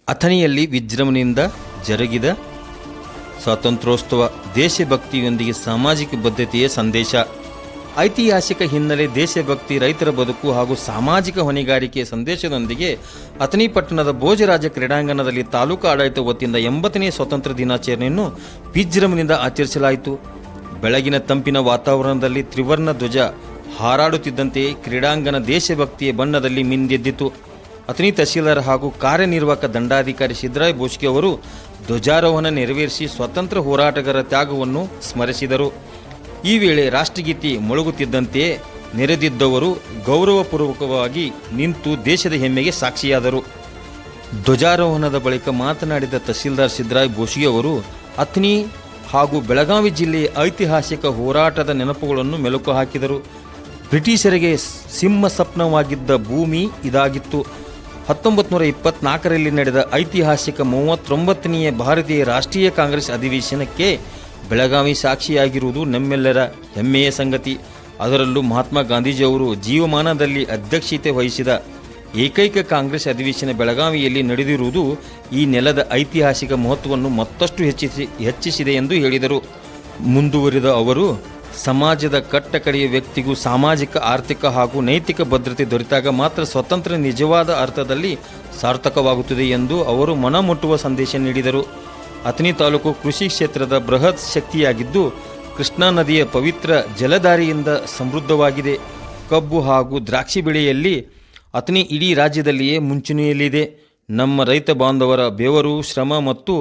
ಅಥಣಿಯಲ್ಲಿ ವಿಜೃಂಭಣೆಯಿಂದ ಜರುಗಿದ ಸ್ವಾತಂತ್ರ್ಯೋತ್ಸವ ದೇಶಭಕ್ತಿಯೊಂದಿಗೆ ಸಾಮಾಜಿಕ ಬದ್ಧತೆಯ ಸಂದೇಶ. ಐತಿಹಾಸಿಕ ಹಿನ್ನೆಲೆ, ದೇಶಭಕ್ತಿ, ರೈತರ ಬದುಕು ಹಾಗೂ ಸಾಮಾಜಿಕ ಹೊಣೆಗಾರಿಕೆಯ ಸಂದೇಶದೊಂದಿಗೆ ಅಥಣಿ ಪಟ್ಟಣದ ಭೋಜರಾಜ ಕ್ರೀಡಾಂಗಣದಲ್ಲಿ ತಾಲೂಕು ಆಡಳಿತ ವತಿಯಿಂದ 80ನೇ ಸ್ವಾತಂತ್ರ್ಯ ದಿನಾಚರಣೆಯನ್ನು ವಿಜೃಂಭಣೆಯಿಂದ ಆಚರಿಸಲಾಯಿತು. ಬೆಳಗಿನ ತಂಪಿನ ವಾತಾವರಣದಲ್ಲಿ ತ್ರಿವರ್ಣ ಧ್ವಜ ಹಾರಾಡುತ್ತಿದ್ದಂತೆಯೇ ಕ್ರೀಡಾಂಗಣ ದೇಶಭಕ್ತಿಯ ಬಣ್ಣದಲ್ಲಿ ಮಿಂದೆದ್ದಿತು. ಅಥಣಿ ತಹಸೀಲ್ದಾರ್ ಹಾಗೂ ಕಾರ್ಯನಿರ್ವಾಹಕ ದಂಡಾಧಿಕಾರಿ ಸಿದ್ದರಾಯ ಬೋಸ್ಕಿ ಅವರು ಧ್ವಜಾರೋಹಣ ನೆರವೇರಿಸಿ ಸ್ವಾತಂತ್ರ್ಯ ಹೋರಾಟಗಾರರ ತ್ಯಾಗವನ್ನು ಸ್ಮರಿಸಿದರು. ಈ ವೇಳೆ ರಾಷ್ಟ್ರಗೀತೆ ಮೊಳಗುತ್ತಿದ್ದಂತೆಯೇ ನೆರೆದಿದ್ದವರು ಗೌರವಪೂರ್ವಕವಾಗಿ ನಿಂತು ದೇಶದ ಹೆಮ್ಮೆಗೆ ಸಾಕ್ಷಿಯಾದರು. ಧ್ವಜಾರೋಹಣದ ಬಳಿಕ ಮಾತನಾಡಿದ ತಹಸೀಲ್ದಾರ್ ಸಿದ್ದರಾಯ ಬೋಸ್ಕಿ ಅವರು ಅಥಣಿ ಹಾಗೂ ಬೆಳಗಾವಿ ಜಿಲ್ಲೆಯ ಐತಿಹಾಸಿಕ ಹೋರಾಟದ ನೆನಪುಗಳನ್ನು ಮೆಲುಕು ಹಾಕಿದರು. ಬ್ರಿಟಿಷರಿಗೆ ಸಿಂಹ ಸ್ವಪ್ನವಾಗಿದ್ದ ಭೂಮಿ ಇದಾಗಿತ್ತು. 1924ರಲ್ಲಿ ನಡೆದ ಐತಿಹಾಸಿಕ 39ನೇ ಭಾರತೀಯ ರಾಷ್ಟ್ರೀಯ ಕಾಂಗ್ರೆಸ್ ಅಧಿವೇಶನಕ್ಕೆ ಬೆಳಗಾವಿ ಸಾಕ್ಷಿಯಾಗಿರುವುದು ನಮ್ಮೆಲ್ಲರ ಹೆಮ್ಮೆಯ ಸಂಗತಿ. ಅದರಲ್ಲೂ ಮಹಾತ್ಮ ಗಾಂಧೀಜಿಯವರು ಜೀವಮಾನದಲ್ಲಿ ಅಧ್ಯಕ್ಷತೆ ವಹಿಸಿದ ಏಕೈಕ ಕಾಂಗ್ರೆಸ್ ಅಧಿವೇಶನ ಬೆಳಗಾವಿಯಲ್ಲಿ ನಡೆದಿರುವುದು ಈ ನೆಲದ ಐತಿಹಾಸಿಕ ಮಹತ್ವವನ್ನು ಮತ್ತಷ್ಟು ಹೆಚ್ಚಿಸಿದೆ ಎಂದು ಹೇಳಿದರು. ಮುಂದುವರಿದ ಅವರು, ಸಮಾಜದ ಕಟ್ಟಕಡೆಯ ವ್ಯಕ್ತಿಗೂ ಸಾಮಾಜಿಕ, ಆರ್ಥಿಕ ಹಾಗೂ ನೈತಿಕ ಭದ್ರತೆ ದೊರೆತಾಗ ಮಾತ್ರ ಸ್ವಾತಂತ್ರ್ಯ ನಿಜವಾದ ಅರ್ಥದಲ್ಲಿ ಸಾರ್ಥಕವಾಗುತ್ತದೆ ಎಂದು ಅವರು ಮನಮುಟ್ಟುವ ಸಂದೇಶ ನೀಡಿದರು. ಅಥಣಿ ತಾಲೂಕು ಕೃಷಿ ಕ್ಷೇತ್ರದ ಬೃಹತ್ ಶಕ್ತಿಯಾಗಿದ್ದು, ಕೃಷ್ಣಾ ನದಿಯ ಪವಿತ್ರ ಜಲಧಾರೆಯಿಂದ ಸಮೃದ್ಧವಾಗಿದೆ. ಕಬ್ಬು ಹಾಗೂ ದ್ರಾಕ್ಷಿ ಬೆಳೆಯಲ್ಲಿ ಅಥಣಿ ಇಡೀ ರಾಜ್ಯದಲ್ಲಿಯೇ ಮುಂಚೂಣಿಯಲ್ಲಿದೆ. ನಮ್ಮ ರೈತ ಬಾಂಧವರ ಬೆವರು, ಶ್ರಮ ಮತ್ತು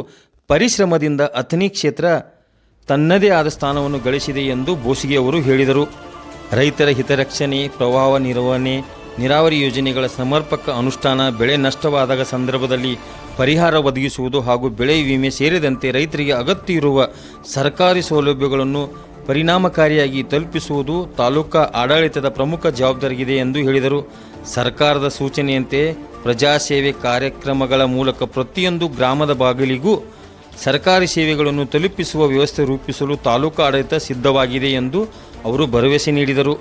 ಪರಿಶ್ರಮದಿಂದ ಅಥಣಿ ಕ್ಷೇತ್ರ ತನ್ನದೇ ಆದ ಸ್ಥಾನವನ್ನು ಗಳಿಸಿದೆ ಎಂದು ಬೋಸ್ಕಿ ಅವರು ಹೇಳಿದರು. ರೈತರ ಹಿತರಕ್ಷಣೆ, ಪ್ರವಾಹ ನಿರ್ವಹಣೆ, ನೀರಾವರಿ ಯೋಜನೆಗಳ ಸಮರ್ಪಕ ಅನುಷ್ಠಾನ, ಬೆಳೆ ನಷ್ಟವಾದಾಗ ಸಂದರ್ಭದಲ್ಲಿ ಪರಿಹಾರ ಒದಗಿಸುವುದು ಹಾಗೂ ಬೆಳೆ ವಿಮೆ ಸೇರಿದಂತೆ ರೈತರಿಗೆ ಅಗತ್ಯ ಇರುವ ಸರ್ಕಾರಿ ಸೌಲಭ್ಯಗಳನ್ನು ಪರಿಣಾಮಕಾರಿಯಾಗಿ ತಲುಪಿಸುವುದು ತಾಲೂಕಾ ಆಡಳಿತದ ಪ್ರಮುಖ ಜವಾಬ್ದಾರಿಯಾಗಿದೆ ಎಂದು ಹೇಳಿದರು. ಸರ್ಕಾರದ ಸೂಚನೆಯಂತೆ ಪ್ರಜಾಸೇವೆ ಕಾರ್ಯಕ್ರಮಗಳ ಮೂಲಕ ಪ್ರತಿಯೊಂದು ಗ್ರಾಮದ ಬಾಗಿಲಿಗೂ ಸರ್ಕಾರಿ ಸೇವೆಗಳನ್ನು ತಲುಪಿಸುವ ವ್ಯವಸ್ಥೆ ರೂಪಿಸಲು ತಾಲೂಕು ಆಡಳಿತ ಸಿದ್ಧವಾಗಿದೆ ಎಂದು ಅವರು ಭರವಸೆ ನೀಡಿದರು.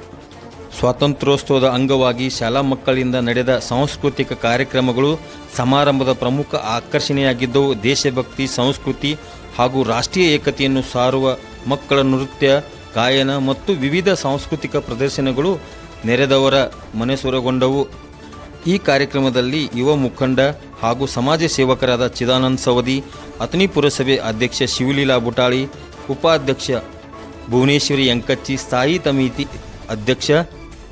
ಸ್ವಾತಂತ್ರ್ಯೋತ್ಸವದ ಅಂಗವಾಗಿ ಶಾಲಾ ಮಕ್ಕಳಿಂದ ನಡೆದ ಸಾಂಸ್ಕೃತಿಕ ಕಾರ್ಯಕ್ರಮಗಳು ಸಮಾರಂಭದ ಪ್ರಮುಖ ಆಕರ್ಷಣೆಯಾಗಿದ್ದವು. ದೇಶಭಕ್ತಿ, ಸಂಸ್ಕೃತಿ ಹಾಗೂ ರಾಷ್ಟ್ರೀಯ ಏಕತೆಯನ್ನು ಸಾರುವ ಮಕ್ಕಳ ನೃತ್ಯ, ಗಾಯನ ಮತ್ತು ವಿವಿಧ ಸಾಂಸ್ಕೃತಿಕ ಪ್ರದರ್ಶನಗಳು ನೆರೆದವರ ಮನಸೂರೆಗೊಂಡವು. ಈ ಕಾರ್ಯಕ್ರಮದಲ್ಲಿ ಯುವ ಮುಖಂಡ ಹಾಗೂ ಸಮಾಜ ಸೇವಕರಾದ ಚಿದಾನಂದ ಸವದಿ, ಅಥಣಿ ಪುರಸಭೆ ಅಧ್ಯಕ್ಷ ಶಿವಲೀಲಾ ಬುಟಾಳಿ, ಉಪಾಧ್ಯಕ್ಷ ಭುವನೇಶ್ವರಿ ಯಂಕಚ್ಚಿ, ಸ್ಥಾಯಿ ಸಮಿತಿ ಅಧ್ಯಕ್ಷ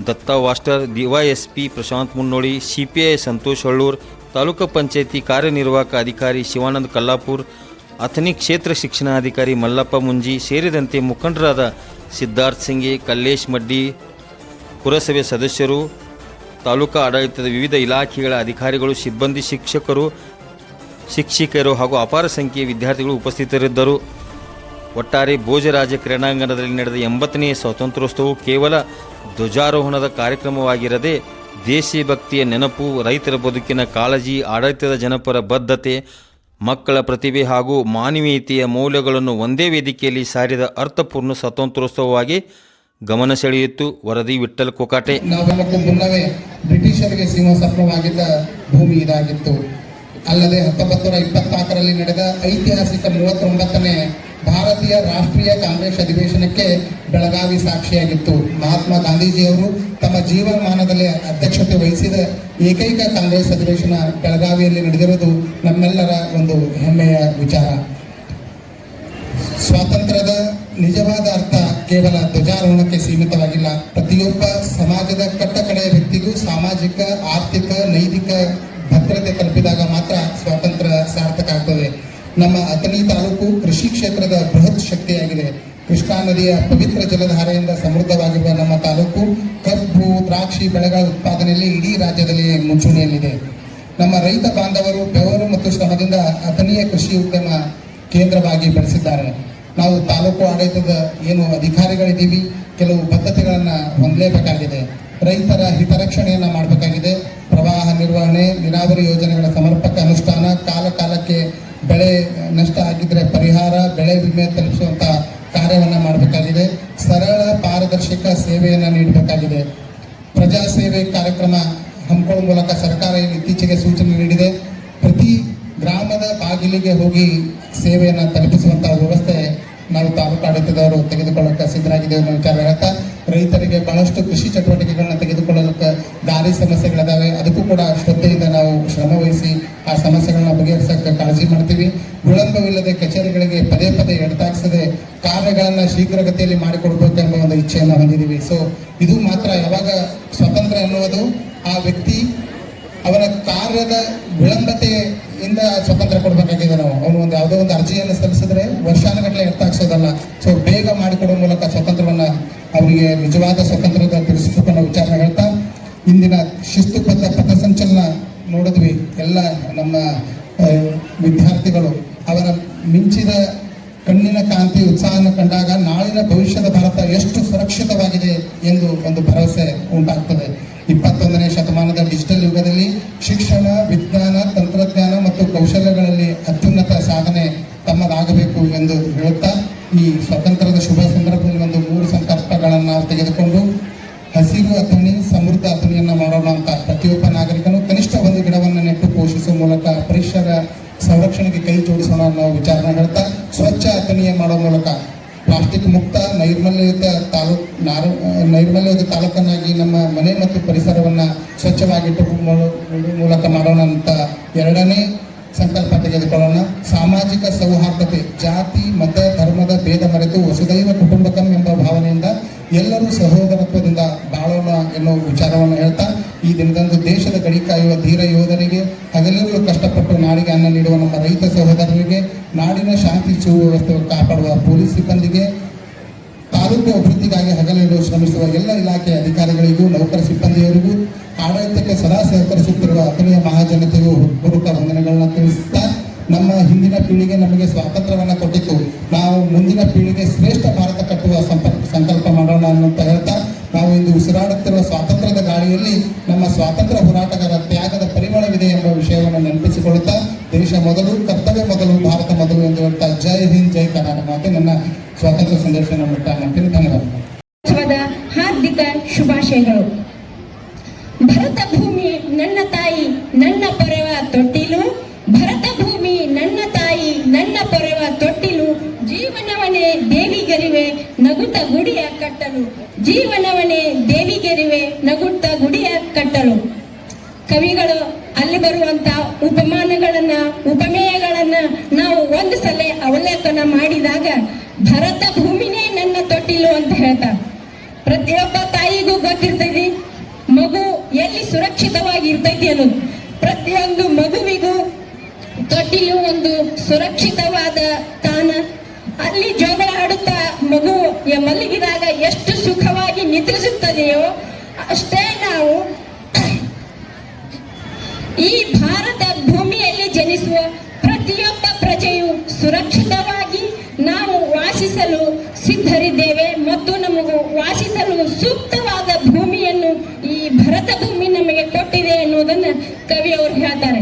ದತ್ತಾ ವಾಸ್ಟರ್, ಡಿವೈಎಸ್ಪಿ ಪ್ರಶಾಂತ್ ಮುನ್ನೋಳಿ, ಸಿಪಿಐ ಸಂತೋಷ್ ಹಳ್ಳೂರ್, ತಾಲೂಕು ಪಂಚಾಯಿತಿ ಕಾರ್ಯನಿರ್ವಾಹಕ ಅಧಿಕಾರಿ ಶಿವಾನಂದ ಕಲ್ಲಾಪುರ್, ಅಥಣಿ ಕ್ಷೇತ್ರ ಶಿಕ್ಷಣಾಧಿಕಾರಿ ಮಲ್ಲಪ್ಪ ಮುಂಜಿ ಸೇರಿದಂತೆ ಮುಖಂಡರಾದ ಸಿದ್ಧಾರ್ಥ್ ಸಿಂಗೆ, ಕಲ್ಲೇಶ್ ಮಡ್ಡಿ, ಪುರಸಭೆ ಸದಸ್ಯರು, ತಾಲೂಕಾ ಆಡಳಿತದ ವಿವಿಧ ಇಲಾಖೆಗಳ ಅಧಿಕಾರಿಗಳು, ಸಿಬ್ಬಂದಿ, ಶಿಕ್ಷಕರು ಹಾಗೂ ಅಪಾರ ಸಂಖ್ಯೆಯ ವಿದ್ಯಾರ್ಥಿಗಳು ಉಪಸ್ಥಿತರಿದ್ದರು. ಒಟ್ಟಾರೆ ಭೋಜರಾಜ ಕ್ರೀಡಾಂಗಣದಲ್ಲಿ ನಡೆದ 80ನೇ ಸ್ವಾತಂತ್ರ್ಯೋತ್ಸವವು ಕೇವಲ ಧ್ವಜಾರೋಹಣದ ಕಾರ್ಯಕ್ರಮವಾಗಿರದೆ ದೇಶಭಕ್ತಿಯ ನೆನಪು, ರೈತರ ಬದುಕಿನ ಕಾಳಜಿ, ಆಡಳಿತದ ಜನಪರ ಬದ್ಧತೆ, ಮಕ್ಕಳ ಪ್ರತಿಭೆ ಹಾಗೂ ಮಾನವೀಯತೆಯ ಮೌಲ್ಯಗಳನ್ನು ಒಂದೇ ವೇದಿಕೆಯಲ್ಲಿ ಸಾರಿದ ಅರ್ಥಪೂರ್ಣ ಸ್ವಾತಂತ್ರ್ಯೋತ್ಸವವಾಗಿ ಗಮನ ಸೆಳೆಯಿತು. ವರದಿ ವಿಠ್ಠಲ್ ಕೋಕಾಟೆ. ನಾವೆಲ್ಲಕ್ಕೂ ಮುನ್ನವೇ ಬ್ರಿಟಿಷರಿಗೆ ಸಿಂಹ ಸ್ವಪ್ನವಾಗಿದ್ದ ಭೂಮಿ ಇದಾಗಿತ್ತು. ಅಲ್ಲದೆ 1924ರಲ್ಲಿ ನಡೆದ ಐತಿಹಾಸಿಕ 39ನೇ ಭಾರತೀಯ ರಾಷ್ಟ್ರೀಯ ಕಾಂಗ್ರೆಸ್ ಅಧಿವೇಶನಕ್ಕೆ ಬೆಳಗಾವಿ ಸಾಕ್ಷಿಯಾಗಿತ್ತು. ಮಹಾತ್ಮ ಗಾಂಧೀಜಿಯವರು ತಮ್ಮ ಜೀವಮಾನದಲ್ಲಿ ಅಧ್ಯಕ್ಷತೆ ವಹಿಸಿದ ಏಕೈಕ ಕಾಂಗ್ರೆಸ್ ಅಧಿವೇಶನ ಬೆಳಗಾವಿಯಲ್ಲಿ ನಡೆದಿರುವುದು ನಮ್ಮೆಲ್ಲರ ಒಂದು ಹೆಮ್ಮೆಯ ವಿಚಾರ. ಸ್ವಾತಂತ್ರ್ಯದ ನಿಜವಾದ ಅರ್ಥ ಕೇವಲ ಧ್ವಜಾರೋಹಣಕ್ಕೆ ಸೀಮಿತವಾಗಿಲ್ಲ. ಪ್ರತಿಯೊಬ್ಬ ಸಮಾಜದ ಕಟ್ಟಕಡೆಯ ವ್ಯಕ್ತಿಗೂ ಸಾಮಾಜಿಕ, ಆರ್ಥಿಕ, ನೈತಿಕ ಭದ್ರತೆ ತಲುಪಿದಾಗ ಮಾತ್ರ ಸ್ವಾತಂತ್ರ್ಯ ಸಾರ್ಥಕ ಆಗ್ತದೆ. ನಮ್ಮ ಅಥಣಿ ತಾಲೂಕು ಕೃಷಿ ಕ್ಷೇತ್ರದ ಬೃಹತ್ ಶಕ್ತಿಯಾಗಿದೆ. ಕೃಷ್ಣಾ ನದಿಯ ಪವಿತ್ರ ಜಲಧಾರೆಯಿಂದ ಸಮೃದ್ಧವಾಗಿರುವ ನಮ್ಮ ತಾಲೂಕು ಕಬ್ಬು, ದ್ರಾಕ್ಷಿ ಬೆಳೆಗಳ ಉತ್ಪಾದನೆಯಲ್ಲಿ ಇಡೀ ರಾಜ್ಯದಲ್ಲಿ ಮುಂಚೂಣಿಯಲ್ಲಿದೆ. ನಮ್ಮ ರೈತ ಬಾಂಧವರು ಬೆವರು ಮತ್ತು ಶ್ರಮದಿಂದ ಅಥಣಿಯ ಕೃಷಿ ಉದ್ಯಮ ಕೇಂದ್ರವಾಗಿ ಬೆಳೆಸಿದ್ದಾರೆ. ನಾವು ತಾಲೂಕು ಆಡಳಿತದ ಏನು ಅಧಿಕಾರಿಗಳಿದ್ದೀವಿ, ಕೆಲವು ಬದ್ಧತೆಗಳನ್ನು ಹೊಂದಲೇಬೇಕಾಗಿದೆ. ರೈತರ ಹಿತರಕ್ಷಣೆಯನ್ನು ಮಾಡಬೇಕಾಗಿದೆ. ಪ್ರವಾಹ ನಿರ್ವಹಣೆ, ನೀರಾವರಿ ಯೋಜನೆಗಳ ಸಮರ್ಪಕ ಅನುಷ್ಠಾನ, ಕಾಲಕ್ಕೆ ಬೆಳೆ ನಷ್ಟ ಆಗಿದ್ರೆ ಪರಿಹಾರ, ಬೆಳೆ ವಿಮೆ ತಲುಪಿಸುವಂಥ ಕಾರ್ಯವನ್ನು ಮಾಡಬೇಕಾಗಿದೆ. ಸರಳ, ಪಾರದರ್ಶಕ ಸೇವೆಯನ್ನು ನೀಡಬೇಕಾಗಿದೆ. ಪ್ರಜಾಸೇವೆ ಕಾರ್ಯಕ್ರಮ ಹಮ್ಮಿಕೊಳ್ಳುವ ಮೂಲಕ ಸರ್ಕಾರ ಇತ್ತೀಚೆಗೆ ಸೂಚನೆ ನೀಡಿದೆ. ಪ್ರತಿ ಗ್ರಾಮದ ಬಾಗಿಲಿಗೆ ಹೋಗಿ ಸೇವೆಯನ್ನು ತಲುಪಿಸುವಂತಹ ವ್ಯವಸ್ಥೆ ನಾವು ತಾಲೂಕು ಆಡಳಿತದವರು ತೆಗೆದುಕೊಳ್ಳಕ್ಕೆ ಸಿದ್ಧರಾಗಿದ್ದೇವೆ ಅನ್ನೋ ವಿಚಾರ ಹೇಳ್ತಾ, ರೈತರಿಗೆ ಬಹಳಷ್ಟು ಕೃಷಿ ಚಟುವಟಿಕೆಗಳನ್ನ ತೆಗೆದುಕೊಳ್ಳಲಿಕ್ಕೆ ದಾರಿ ಸಮಸ್ಯೆಗಳಿದಾವೆ. ಅದಕ್ಕೂ ಕೂಡ ಶ್ರದ್ಧೆಯಿಂದ ನಾವು ಶ್ರಮ ವಹಿಸಿ ಆ ಸಮಸ್ಯೆಗಳನ್ನ ಬಗೆಹರಿಸಕ್ಕೆ ಕಾಳಜಿ ಮಾಡ್ತೀವಿ. ವಿಳಂಬವಿಲ್ಲದೆ ಕಚೇರಿಗಳಿಗೆ ಪದೇ ಪದೇ ಎಡತಾಕ್ಸದೆ ಕಾರ್ಯಗಳನ್ನ ಶೀಘ್ರಗತಿಯಲ್ಲಿ ಮಾಡಿಕೊಡ್ಬೇಕೆಂಬ ಒಂದು ಇಚ್ಛೆಯನ್ನು ಹೊಂದಿದ್ದೀವಿ. ಸೊ ಇದು ಮಾತ್ರ ಯಾವಾಗ ಸ್ವತಂತ್ರ ಎನ್ನುವುದು ಆ ವ್ಯಕ್ತಿ ಅವರ ಕಾರ್ಯದ ವಿಳಂಬತೆಯಿಂದ ಸ್ವತಂತ್ರ ಕೊಡಬೇಕಾಗಿದೆ. ಅವನು ಒಂದು ಯಾವುದೋ ಒಂದು ಅರ್ಜಿಯನ್ನು ಸಲ್ಲಿಸಿದ್ರೆ ವರ್ಷಾನುಗಟ್ಟಲೆ ಎತ್ತಾಕ್ಸೋದಲ್ಲ. ಸೊ ಬೇಗ ಮಾಡಿಕೊಡುವ ಮೂಲಕ ಸ್ವತಂತ್ರವನ್ನ ಅವರಿಗೆ ನಿಜವಾದ ಸ್ವತಂತ್ರದ ತಿಳಿಸಬೇಕು ಅನ್ನೋ ವಿಚಾರ ಹೇಳ್ತಾ, ಇಂದಿನ ಶಿಸ್ತುಬದ್ಧ ಪಥಸಂಚಲನ ನೋಡಿದ್ವಿ. ಎಲ್ಲ ನಮ್ಮ ವಿದ್ಯಾರ್ಥಿಗಳು ಅವರ ಮಿಂಚಿದ ಕಣ್ಣಿನ ಕಾಂತಿ ಉತ್ಸಾಹನ ಕಂಡಾಗ ನಾಳಿನ ಭವಿಷ್ಯದ ಭಾರತ ಎಷ್ಟು ಸುರಕ್ಷಿತವಾಗಿದೆ ಎಂದು ಒಂದು ಭರವಸೆ ಉಂಟಾಗ್ತದೆ. 21ನೇ ಶತಮಾನದ ಡಿಜಿಟಲ್ ಯುಗದಲ್ಲಿ ಶಿಕ್ಷಣ, ವಿಜ್ಞಾನ, ತಂತ್ರಜ್ಞಾನ ಮತ್ತು ಕೌಶಲ್ಯಗಳಲ್ಲಿ ಅತ್ಯುನ್ನತ ಸಾಧನೆ ತಮ್ಮದಾಗಬೇಕು ಎಂದು ಹೇಳುತ್ತಾ, ಈ ಸ್ವತಂತ್ರದ ಶುಭ ಸಂದರ್ಭದಲ್ಲಿ ಒಂದು 3 ಸಂಕಲ್ಪಗಳನ್ನು ನಾವು ತೆಗೆದುಕೊಂಡು ಹಸಿರು ಅಥಣಿ, ಸಮೃದ್ಧ ಅಥಣಿಯನ್ನು ಮಾಡೋಣ ಅಂತ ಪ್ರತಿಯೊಬ್ಬ ನಾಗರಿಕನು ಕನಿಷ್ಠ ಒಂದು ಗಿಡವನ್ನು ನೆಟ್ಟು ಪೋಷಿಸುವ ಮೂಲಕ ಪರಿಸರ ಸಂರಕ್ಷಣೆಗೆ ಕೈ ಜೋಡಿಸೋಣ ಅನ್ನೋ ವಿಚಾರನ ಹೇಳ್ತಾ, ಸ್ವಚ್ಛ ಅಥಣಿಯ ಮಾಡೋ ಮೂಲಕ ಪ್ಲಾಸ್ಟಿಕ್ ಮುಕ್ತ ನೈರ್ಮಲ್ಯದ ತಾಲೂಕನ್ನಾಗಿ ನಮ್ಮ ಮನೆ ಮತ್ತು ಪರಿಸರವನ್ನು ಸ್ವಚ್ಛವಾಗಿಟ್ಟು ಮೂಲಕ ಮಾಡೋಣ ಅಂತ 2ನೇ ಸಂಕಲ್ಪ ತೆಗೆದುಕೊಳ್ಳೋಣ. ಸಾಮಾಜಿಕ ಸೌಹಾರ್ದತೆ, ಜಾತಿ, ಮತ, ಧರ್ಮದ ಭೇದ ಮರೆತು ವಸುದೈವ ಕುಟುಂಬಕಂ ಎಂಬ ಭಾವನೆಯಿಂದ ಎಲ್ಲರೂ ಸಹೋದರತ್ವದಿಂದ ಬಾಳೋಣ ಎನ್ನುವ ವಿಚಾರವನ್ನು ಹೇಳ್ತಾ, ಈ ದಿನದಂದು ದೇಶದ ಗಡಿ ಕಾಯುವ ಧೀರ ಯೋಧರಿಗೆ, ಹಗಲಿರುಳು ಕಷ್ಟಪಟ್ಟು ನಾಡಿಗೆ ಅನ್ನ ನೀಡುವ ನಮ್ಮ ರೈತ ಸಹೋದರರಿಗೆ, ನಾಡಿನ ಶಾಂತಿ ಸುವ್ಯವಸ್ಥೆ ಕಾಪಾಡುವ ಪೊಲೀಸ್ ಸಿಬ್ಬಂದಿಗೆ, ತಾಲೂಕು ಅಭಿವೃದ್ಧಿಗಾಗಿ ಹಗಲಿರುಳು ಶ್ರಮಿಸುವ ಎಲ್ಲ ಇಲಾಖೆಯ ಅಧಿಕಾರಿಗಳಿಗೂ, ನೌಕರ ಸಿಬ್ಬಂದಿಯವರಿಗೂ, ಆಡಳಿತಕ್ಕೆ ಸದಾ ಸಹಕರಿಸುತ್ತಿರುವ ಅಥಣಿಯ ಮಹಾಜನತೆಗೂ ಹೃತ್ಪೂರ್ವಕ ವಂದನೆಗಳನ್ನ ತಿಳಿಸುತ್ತಾ, ನಮ್ಮ ಹಿಂದಿನ ಪೀಳಿಗೆ ನಮಗೆ ಸ್ವಾತಂತ್ರ್ಯವನ್ನು ಕೊಟ್ಟಿತ್ತು, ನಾವು ಮುಂದಿನ ಪೀಳಿಗೆ ಶ್ರೇಷ್ಠ ಭಾರತ ಕಟ್ಟುವ ಸಂಕಲ್ಪ ಮಾಡೋಣ ಅನ್ನುವಂತ ಹೇಳ್ತಾ, ನಾವು ಇಂದು ಉಸಿರಾಡುತ್ತಿರುವ ಸ್ವಾತಂತ್ರ್ಯದ ಗಾಳಿಯಲ್ಲಿ ನಮ್ಮ ಸ್ವಾತಂತ್ರ್ಯ ಹೋರಾಟಗಾರ ತ್ಯಾಗದ ಪರಿಮಳವಿದೆ ಎಂಬ ವಿಷಯವನ್ನು ನೆನಪಿಸಿಕೊಳ್ಳುತ್ತಾ, ದೇಶ ಮೊದಲು, ಕರ್ತವ್ಯ ಮೊದಲು, ಭಾರತ ಮೊದಲು ಎಂದು ಹೇಳ್ತಾ, ಜೈ ಹಿಂದ್, ಜೈ ಕರ್ನಾಟಕ ಮಾತೆ ನನ್ನ ಸ್ವಾತಂತ್ರ್ಯ ಸಂದೇಶವನ್ನು ಮಾಡ್ತೀನಿ. ಧನ್ಯವಾದ. ಹಾರ್ದಿಕ ಶುಭಾಶಯಗಳು. ಭರತ ಭೂಮಿ ನನ್ನ ತಾಯಿ, ನನ್ನ ಪೊರೆವ ತೊಟ್ಟಿಲು. ಭರತ ಭೂಮಿ ನನ್ನ ತಾಯಿ, ನನ್ನ ಪೊರೆವ ತೊಟ್ಟಿಲು. ಜೀವನವನೇ ದೇವಿಗೆರಿವೆ ನಗುತ್ತ ಗುಡಿಯ ಕಟ್ಟಲು. ಜೀವನವನೇ ದೇವಿಗೆರಿವೆ ನಗುತ್ತ ಗುಡಿಯ ಕಟ್ಟಲು. ಕವಿಗಳು ಅಲ್ಲಿ ಬರುವಂತ ಉಪಮೇಯಗಳನ್ನ ನಾವು ಒಂದು ಸಲ ಅವಲೋಕನ ಮಾಡಿದಾಗ ಭರತ ಭೂಮಿನೇ ನನ್ನ ತೊಟ್ಟಿಲು ಅಂತ ಹೇಳ್ತಾರೆ. ಪ್ರತಿಯೊಬ್ಬ ತಾಯಿಗೂ ಗೊತ್ತಿರ್ತೈತಿ ಮಗು ಎಲ್ಲಿ ಸುರಕ್ಷಿತವಾಗಿ ಇರ್ತೈತಿ ಅನ್ನೋದು. ಪ್ರತಿಯೊಂದು ಮಗುವಿಗೂ ತೊಟ್ಟಿಲು ಒಂದು ಸುರಕ್ಷಿತವಾದ ತಾಣ. ಅಲ್ಲಿ ಜೋಗಳ ಆಡುತ್ತಾ ಮಗು ಮಲಗಿದಾಗ ಎಷ್ಟು ಸುಖವಾಗಿ ನಿದ್ರಿಸುತ್ತದೆಯೋ ಅಷ್ಟೇ ನಾವು ಈ ಭಾರತ ಭೂಮಿಯಲ್ಲಿ ಜನಿಸುವ ಪ್ರತಿಯೊಬ್ಬ ಪ್ರಜೆಯು ಸುರಕ್ಷಿತವಾಗಿ ನಾವು ವಾಸಿಸಲು ಸಿದ್ಧರಿದ್ದೇವೆ ಮತ್ತು ನಮಗೂ ವಾಸಿಸಲು ಸೂಕ್ತವಾದ ಭೂಮಿಯನ್ನು ಈ ಭರತ ಭೂಮಿ ನಮಗೆ ಕೊಟ್ಟಿದೆ ಎನ್ನುವುದನ್ನು ಕವಿಯವರು ಹೇಳ್ತಾರೆ.